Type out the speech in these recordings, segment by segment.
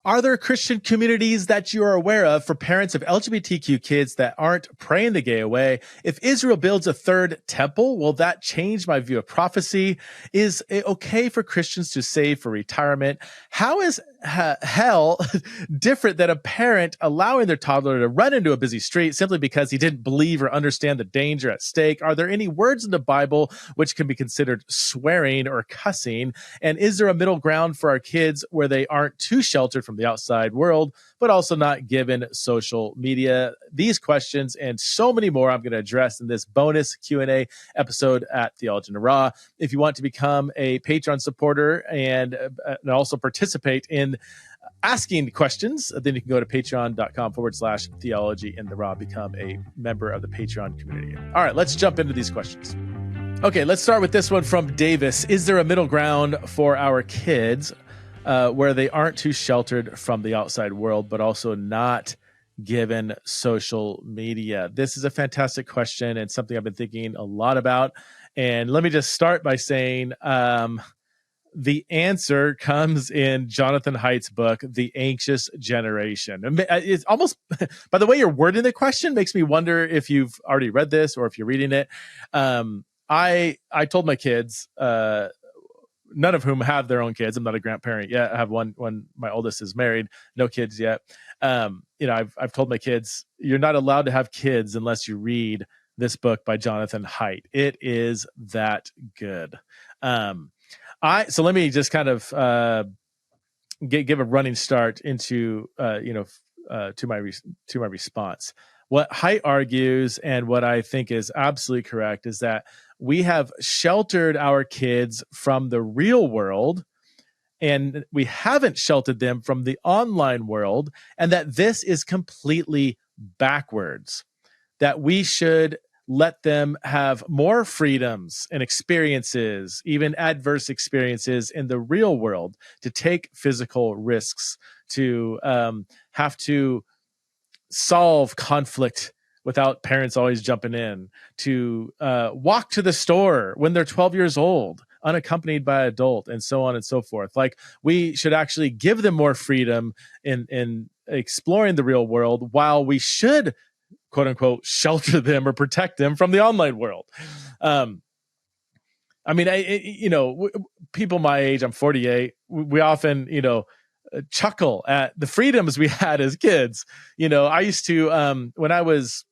Are there Christian communities that you are aware of for parents of LGBTQ kids that aren't praying the gay away? If Israel builds a third temple, will that change my view of prophecy? Is it okay for Christians to save for retirement? How is hell different than a parent allowing their toddler to run into a busy street simply because he didn't believe or understand the danger at stake? Are there any words in the Bible which can be considered swearing or cussing? And is there a middle ground for our kids where they aren't too sheltered from the outside world, but also not given social media? These questions and so many more I'm going to address in this bonus Q&A episode at Theology in the Raw. If you want to become a Patreon supporter and also participate in asking questions, then you can go to patreon.com/theology in the raw, become a member of the Patreon community. All right, let's jump into these questions. Okay, let's start with this one from Davis. Is there a middle ground for our kids where they aren't too sheltered from the outside world, but also not given social media? This is a fantastic question and something I've been thinking a lot about. And let me just start by saying, the answer comes in Jonathan Haidt's book, The Anxious Generation. It's almost, by the way you're wording the question, makes me wonder if you've already read this or if you're reading it. I told my kids, none of whom have their own kids. I'm not a grandparent yet. I have one. My oldest is married, no kids yet. I've told my kids, you're not allowed to have kids unless you read this book by Jonathan Haidt. It is that good. So let me just kind of give a running start into to my response. What Haidt argues and what I think is absolutely correct is that we have sheltered our kids from the real world and we haven't sheltered them from the online world, and that this is completely backwards, that we should let them have more freedoms and experiences, even adverse experiences in the real world, to take physical risks, to have to solve conflict without parents always jumping in, to walk to the store when they're 12 years old, unaccompanied by an adult, and so on and so forth. Like, we should actually give them more freedom in exploring the real world, while we should, quote unquote, shelter them or protect them from the online world. People my age, I'm 48, we often, chuckle at the freedoms we had as kids. I used to, when I was,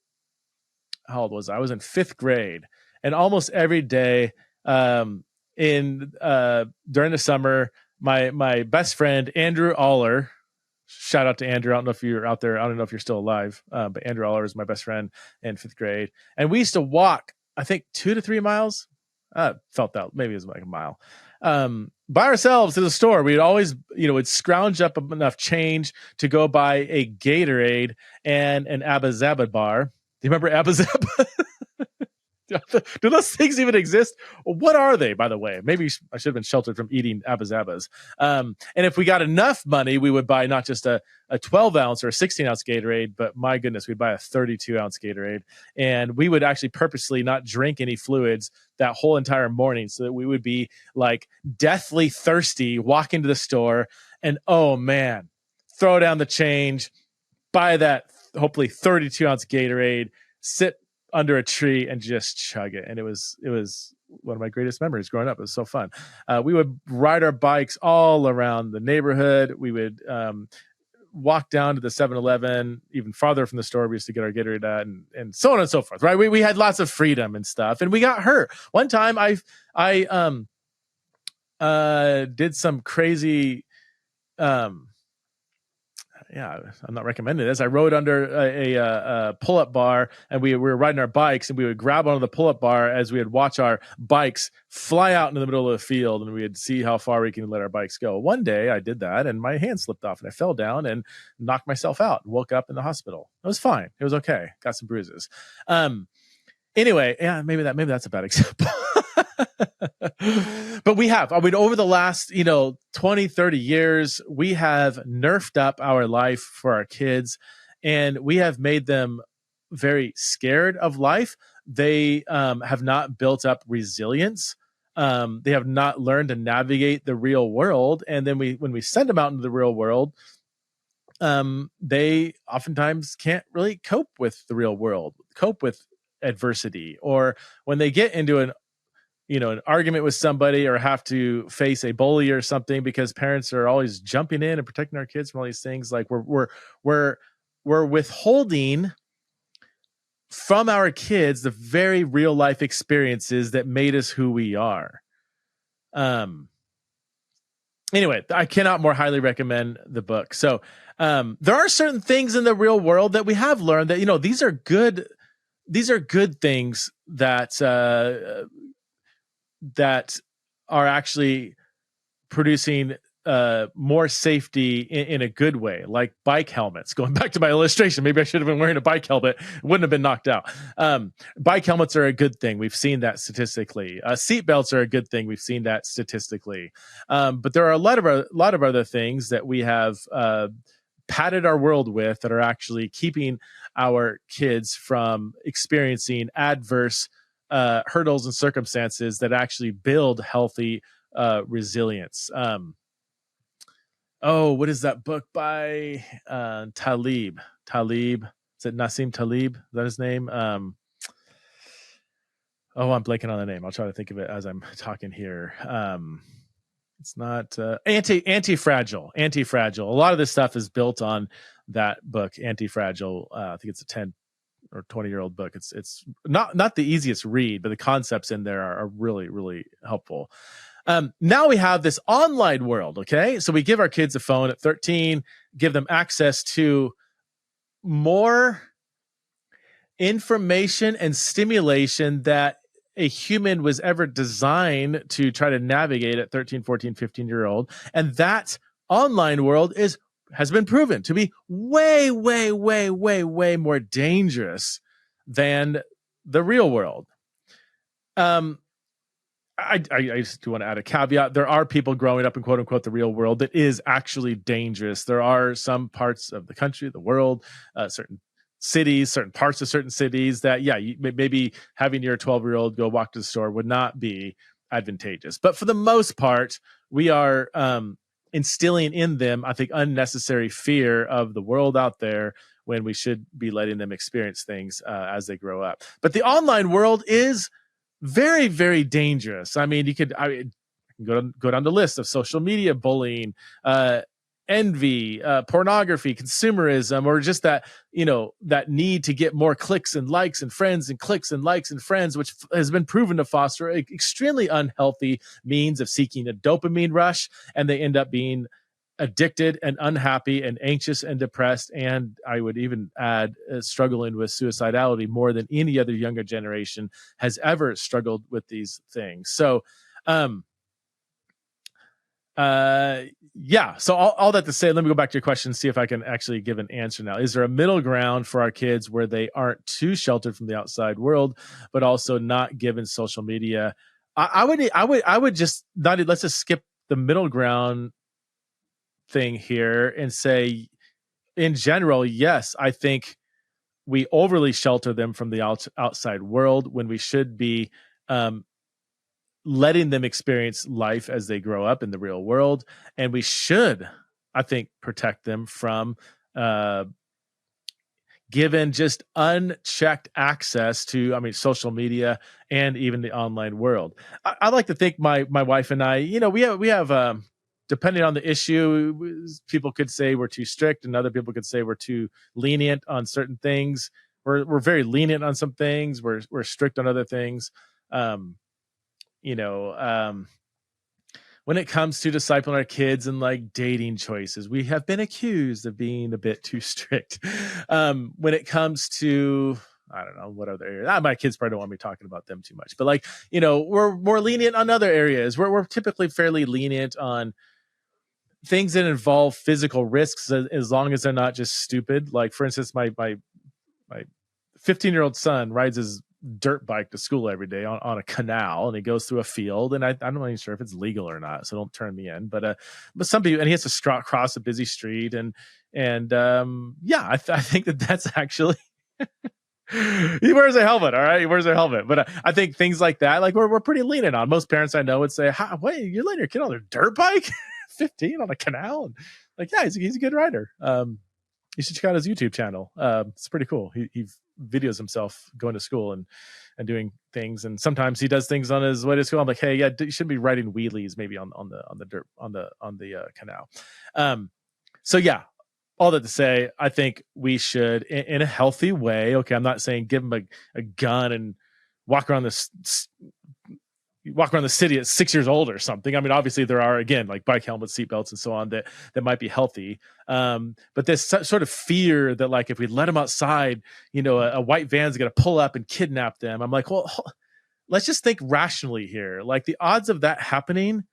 how old was I? I was in 5th grade, and almost every day during the summer, my best friend, Andrew Aller, shout out to Andrew. I don't know if you're out there. I don't know if you're still alive, but Andrew Aller is my best friend in 5th grade. And we used to walk, I think 2 to 3 miles. Felt that maybe it was like a mile, by ourselves to the store. We'd always, would scrounge up enough change to go buy a Gatorade and an Abba Zaba bar. Do you remember Abba Zaba? Do those things even exist? What are they, by the way? Maybe I should have been sheltered from eating Abba Zabas. And if we got enough money, we would buy not just a 12-ounce or a 16-ounce Gatorade, but my goodness, we'd buy a 32-ounce Gatorade. And we would actually purposely not drink any fluids that whole entire morning, so that we would be like deathly thirsty, walk into the store, and oh man, throw down the change, buy that hopefully 32-ounce Gatorade, sit under a tree and just chug it. And it was one of my greatest memories growing up. It was so fun. We would ride our bikes all around the neighborhood. We would walk down to the 7-Eleven, even farther from the store we used to get our Gatorade at, and so on and so forth, right? We had lots of freedom and stuff, and we got hurt. One time I did some crazy, I'm not recommending this. I rode under a pull-up bar, and we were riding our bikes, and we would grab onto the pull-up bar as we would watch our bikes fly out into the middle of the field, and we would see how far we can let our bikes go. One day I did that, and my hand slipped off, and I fell down and knocked myself out and woke up in the hospital. It was fine. It was okay. Got some bruises. Anyway, yeah, maybe that's a bad example. But we have, over the last, 20, 30 years, we have nerfed up our life for our kids, and we have made them very scared of life. They have not built up resilience. They have not learned to navigate the real world. And then when we send them out into the real world, they oftentimes can't really cope with the real world, cope with adversity, or when they get into an argument with somebody or have to face a bully or something, because parents are always jumping in and protecting our kids from all these things. Like we're withholding from our kids the very real life experiences that made us who we are. Anyway, I cannot more highly recommend the book. So there are certain things in the real world that we have learned that, these are good things that that are actually producing more safety in a good way, like bike helmets. Going back to my illustration, maybe I should have been wearing a bike helmet, wouldn't have been knocked out. Bike helmets are a good thing. We've seen that statistically. Seat belts are a good thing. We've seen that statistically. But there are a lot of other things that we have padded our world with that are actually keeping our kids from experiencing adverse hurdles and circumstances that actually build healthy resilience. What is that book by Talib? Is it Nassim Talib? Is that his name? I'm blanking on the name. I'll try to think of it as I'm talking here. It's not Anti-Fragile. A lot of this stuff is built on that book, Anti-Fragile. I think it's a 10 or 20-year-old book. It's not the easiest read, but the concepts in there are really, really helpful. Now we have this online world. Okay. So we give our kids a phone at 13, give them access to more information and stimulation that a human was ever designed to try to navigate at 13, 14, 15-year-old. And that online world has been proven to be way, way, way, way, way more dangerous than the real world. I just do want to add a caveat. There are people growing up in quote unquote the real world that is actually dangerous. There are some parts of the country, the world, certain cities, certain parts of certain cities that, maybe having your 12-year-old go walk to the store would not be advantageous. But for the most part, we are instilling in them, I think, unnecessary fear of the world out there when we should be letting them experience things as they grow up. But the online world is very, very dangerous. I mean, I can go down the list of social media bullying, envy, pornography, consumerism, or just that, that need to get more clicks and likes and friends and clicks and likes and friends, which has been proven to foster an extremely unhealthy means of seeking a dopamine rush. And they end up being addicted and unhappy and anxious and depressed. And I would even add struggling with suicidality more than any other younger generation has ever struggled with these things. So, So all that to say, let me go back to your question and see if I can actually give an answer now. Is there a middle ground for our kids where they aren't too sheltered from the outside world, but also not given social media? I would just not, let's just skip the middle ground thing here and say, in general, yes, I think we overly shelter them from the outside world when we should be letting them experience life as they grow up in the real world. And we should, I think, protect them from given just unchecked access to, social media and even the online world. I like to think my wife and I, we have depending on the issue, people could say we're too strict and other people could say we're too lenient on certain things. We're very lenient on some things. We're strict on other things. When it comes to discipling our kids and like dating choices, we have been accused of being a bit too strict. When it comes to, I don't know, what other areas, my kids probably don't want me talking about them too much, but we're more lenient on other areas. We're typically fairly lenient on things that involve physical risks, as long as they're not just stupid. Like, for instance, my 15-year-old son rides his dirt bike to school every day on a canal, and he goes through a field, and I'm not even sure if it's legal or not, so don't turn me in. But some people, and he has to cross a busy street, and I think that's actually. He wears a helmet, all right. He wears a helmet, but I think things like that, like we're pretty lenient on. Most parents I know would say, "Wait, you're letting your kid on their dirt bike, 15 on a canal?" And like, yeah, he's a good rider. you should check out his YouTube channel. It's pretty cool. He videos himself going to school and doing things, and sometimes he does things on his way to school. I'm like, hey, yeah, you shouldn't be riding wheelies maybe on the dirt on the canal. So yeah, all that to say, I think we should, in a healthy way. Okay, I'm not saying give him a gun and walk around the city at 6 years old or something. I mean, obviously there are, again, like bike helmets, seatbelts, and so on that might be healthy. But this sort of fear that, like, if we let them outside, a white van's going to pull up and kidnap them. I'm like, well, let's just think rationally here. Like, the odds of that happening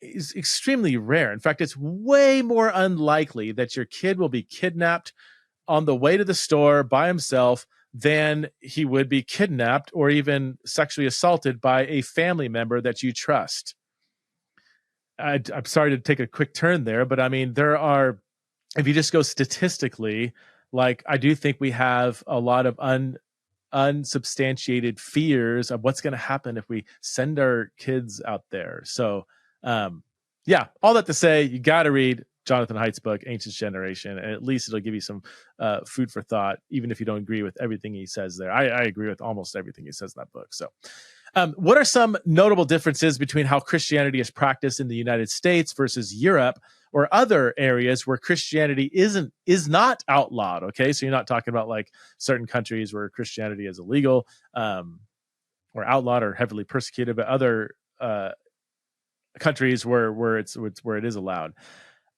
is extremely rare. In fact, it's way more unlikely that your kid will be kidnapped on the way to the store by himself than he would be kidnapped or even sexually assaulted by a family member that you trust. I'm sorry to take a quick turn there, but I mean, if you just go statistically, like, I do think we have a lot of unsubstantiated fears of what's going to happen if we send our kids out there. So, yeah, all that to say, you got to read Jonathan Haidt's book, Ancient Generation, and at least it'll give you some food for thought, even if you don't agree with everything he says there. I agree with almost everything he says in that book. So, what are some notable differences between how Christianity is practiced in the United States versus Europe or other areas where Christianity is not outlawed? Okay, so you're not talking about like certain countries where Christianity is illegal or outlawed or heavily persecuted, but other countries where it is allowed.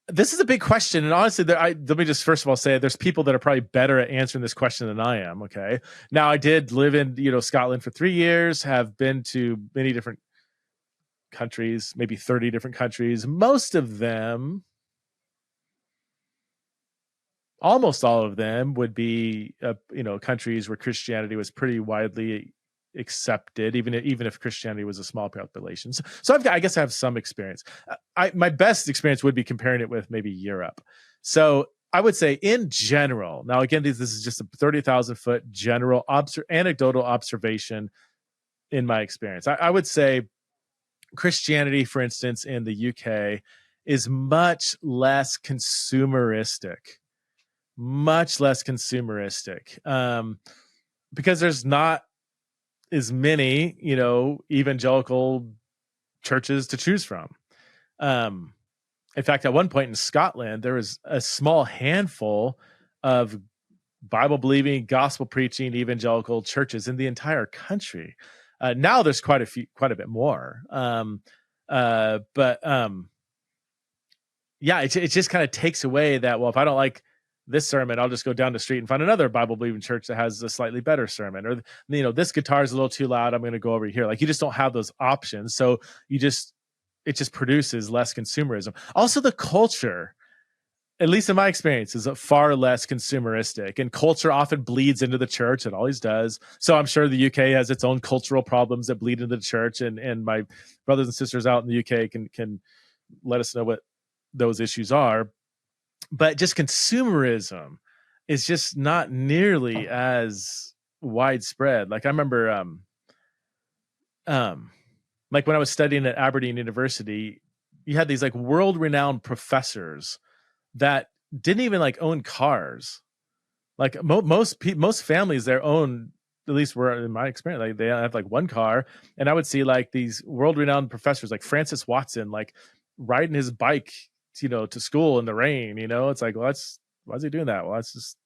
This is a big question, and honestly, let me just first of all say there's people that are probably better at answering this question than I am. Okay, now I did live in Scotland for 3 years, have been to many different countries, maybe 30 different countries. Most of them, almost all of them, would be countries where Christianity was pretty widely accepted, even if Christianity was a small population. So I guess I have some experience. My best experience would be comparing it with maybe Europe. So I would say in general, now again, this is just a 30,000 foot general anecdotal observation in my experience. I would say Christianity, for instance, in the UK is much less consumeristic, because there's not as many, evangelical churches to choose from. In fact, at one point in Scotland, there was a small handful of Bible-believing, gospel-preaching evangelical churches in the entire country. Now there's quite a bit more. Yeah, it just kind of takes away that, well, if I don't like this sermon, I'll just go down the street and find another Bible-believing church that has a slightly better sermon, or this guitar is a little too loud, I'm going to go over here. Like, you just don't have those options, so it just produces less consumerism. Also, the culture, at least in my experience, is far less consumeristic, and culture often bleeds into the church. It always does. So I'm sure the UK has its own cultural problems that bleed into the church, and my brothers and sisters out in the UK can let us know what those issues are. But just consumerism is just not nearly as widespread. Like, I remember, like when I was studying at Aberdeen University, you had these like world-renowned professors that didn't even like own cars. Like most families there own, at least were in my experience, like they have like one car. And I would see like these world-renowned professors like Francis Watson, like riding his bike, to school in the rain. It's like, well, why is he doing that? Well, that's just,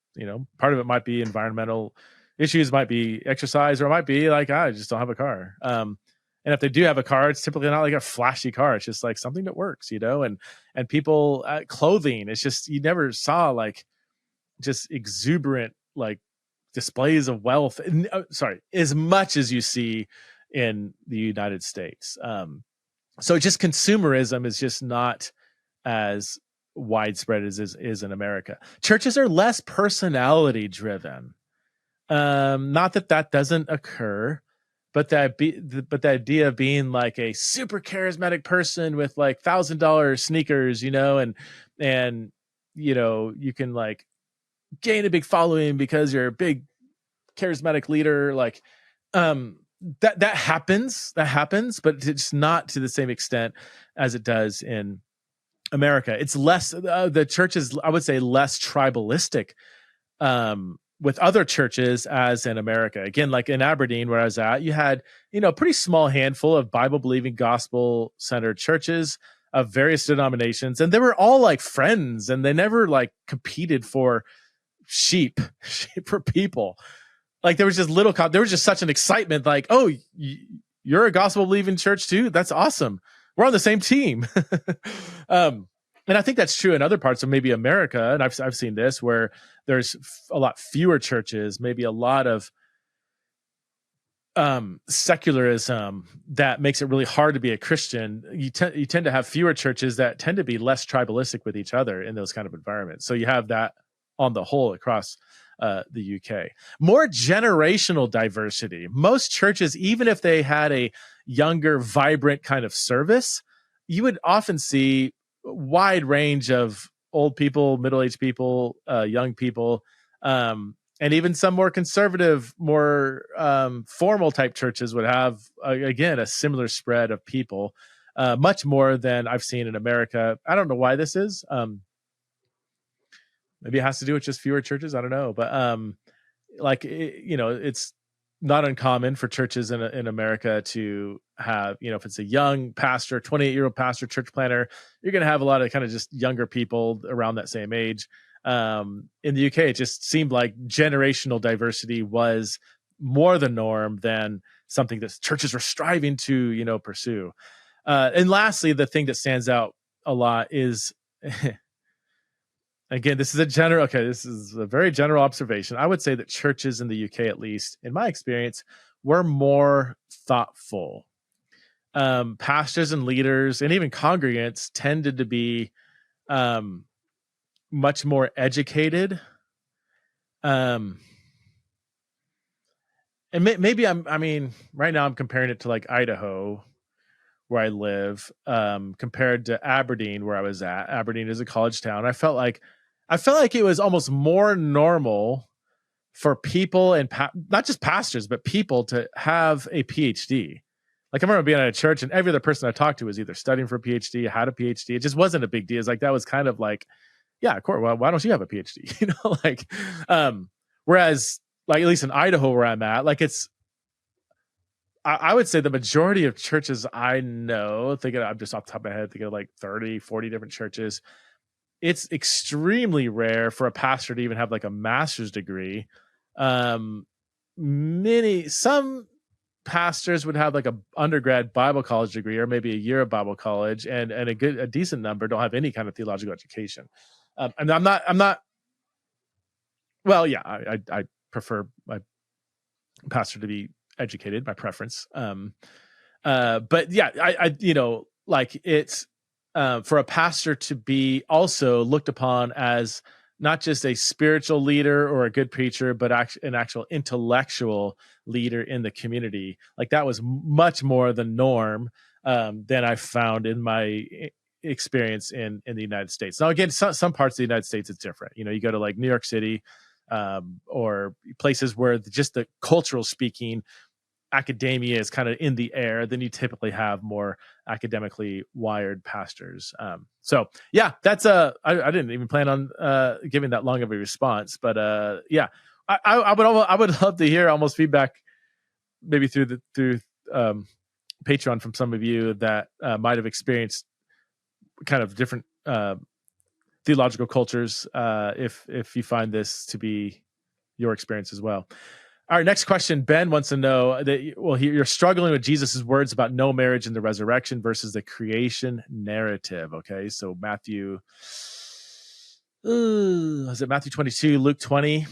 part of it might be environmental issues, might be exercise, or it might be like, I just don't have a car. And if they do have a car, it's typically not like a flashy car. It's just like something that works, and people, clothing, it's just, you never saw like just exuberant, like displays of wealth. As much as you see in the United States. So just consumerism is just not as widespread as is in America. Churches are less personality driven. Not that doesn't occur, but the idea of being like a super charismatic person with like $1,000 sneakers, and you can like gain a big following because you're a big charismatic leader. Like, that happens, but it's not to the same extent as it does in America. It's less, the church is, I would say, less tribalistic with other churches as in America. Again, like in Aberdeen, where I was at, you had, a pretty small handful of Bible-believing, gospel-centered churches of various denominations, and they were all like friends, and they never like competed for sheep for people. Like there was just there was just such an excitement, like, oh, you're a gospel-believing church too? That's awesome. We're on the same team. And I think that's true in other parts of maybe America. And I've seen this where there's a lot fewer churches, maybe a lot of secularism that makes it really hard to be a Christian. You tend to have fewer churches that tend to be less tribalistic with each other in those kind of environments. So you have that on the whole across the UK. More generational diversity. Most churches, even if they had a younger, vibrant kind of service, you would often see a wide range of old people, middle-aged people, young people, and even some more conservative, more formal type churches would have, again, a similar spread of people, much more than I've seen in America. I don't know why this is. Maybe it has to do with just fewer churches. I don't know. But it's not uncommon for churches in America to have, if it's a young pastor, 28-year-old pastor, church planner, you're going to have a lot of kind of just younger people around that same age. In the UK, it just seemed like generational diversity was more the norm than something that churches were striving to, pursue. And lastly, the thing that stands out a lot is, again, this is a very general observation. I would say that churches in the UK, at least in my experience, were more thoughtful. Pastors and leaders and even congregants tended to be much more educated. And maybe right now I'm comparing it to like Idaho, where I live, compared to Aberdeen, where I was at. Aberdeen is a college town. I felt like it was almost more normal for people and not just pastors, but people to have a PhD. Like I remember being at a church and every other person I talked to was either studying for a PhD, had a PhD. It just wasn't a big deal. It's like, that was kind of like, yeah, of course. Well, why don't you have a PhD? Whereas like, at least in Idaho where I'm at, like I would say the majority of churches I know, I'm just off the top of my head, thinking of like 30, 40 different churches. It's extremely rare for a pastor to even have like a master's degree. Some pastors would have like a undergrad Bible college degree or maybe a year of Bible college, and a decent number don't have any kind of theological education. And I'm not. Well, yeah, I prefer my pastor to be educated, by preference. But yeah, I like it's for a pastor to be also looked upon as not just a spiritual leader or a good preacher, but an actual intellectual leader in the community. Like that was much more the norm than I found in my experience in the United States. Now, again, some parts of the United States, it's different. You go to like New York City or places where just the cultural speaking academia is kind of in the air, then you typically have more academically wired pastors. So yeah, that's I didn't even plan on giving that long of a response, but yeah, I would love to hear almost feedback maybe through Patreon from some of you that might have experienced kind of different theological cultures, if you find this to be your experience as well. All right, next question. Ben wants to know that, you're struggling with Jesus's words about no marriage in the resurrection versus the creation narrative. Okay, so Matthew 22, Luke 20?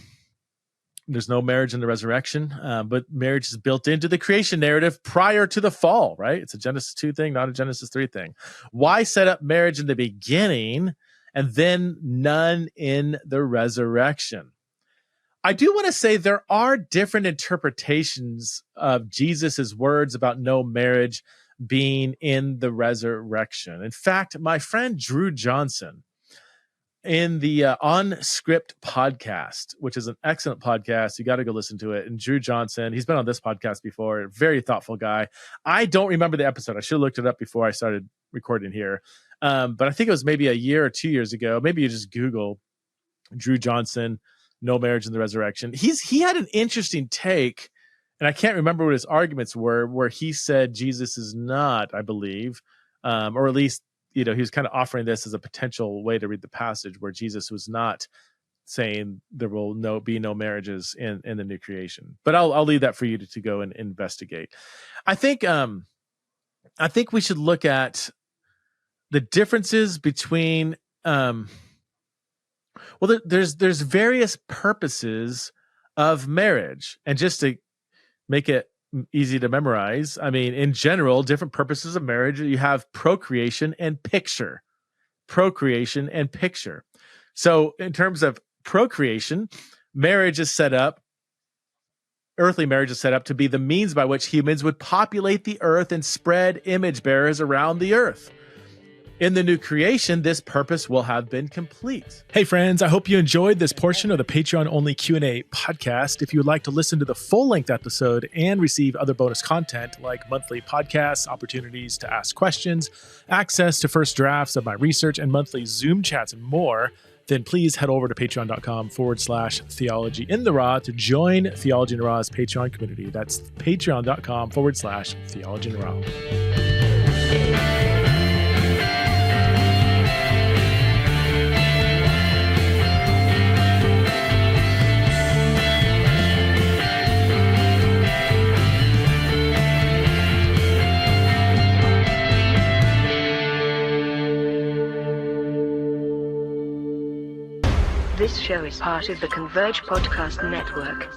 There's no marriage in the resurrection, but marriage is built into the creation narrative prior to the fall, right? It's a Genesis 2 thing, not a Genesis 3 thing. Why set up marriage in the beginning and then none in the resurrection? I do want to say there are different interpretations of Jesus's words about no marriage being in the resurrection. In fact, my friend Drew Johnson, in the On Script podcast, which is an excellent podcast. You got to go listen to it. And Drew Johnson, he's been on this podcast before. Very thoughtful guy. I don't remember the episode. I should have looked it up before I started recording here. But I think it was maybe a year or 2 years ago. Maybe you just Google Drew Johnson, No Marriage in the Resurrection. He had an interesting take, and I can't remember what his arguments were, where he said Jesus is not, I believe, or at least, he was kind of offering this as a potential way to read the passage, where Jesus was not saying there will be no marriages in the new creation. But I'll leave that for you to go and investigate. I think we should look at the differences between there's various purposes of marriage, and just to make it easy to memorize, I mean, in general, different purposes of marriage, you have procreation and picture. So in terms of procreation, earthly marriage is set up to be the means by which humans would populate the earth and spread image bearers around the earth. In the new creation, this purpose will have been complete. Hey friends, I hope you enjoyed this portion of the Patreon-only Q&A podcast. If you would like to listen to the full-length episode and receive other bonus content like monthly podcasts, opportunities to ask questions, access to first drafts of my research, and monthly Zoom chats and more, then please head over to patreon.com/theology in the raw to join Theology in the Raw's Patreon community. That's patreon.com/theology in the raw. This show is part of the Converge Podcast Network.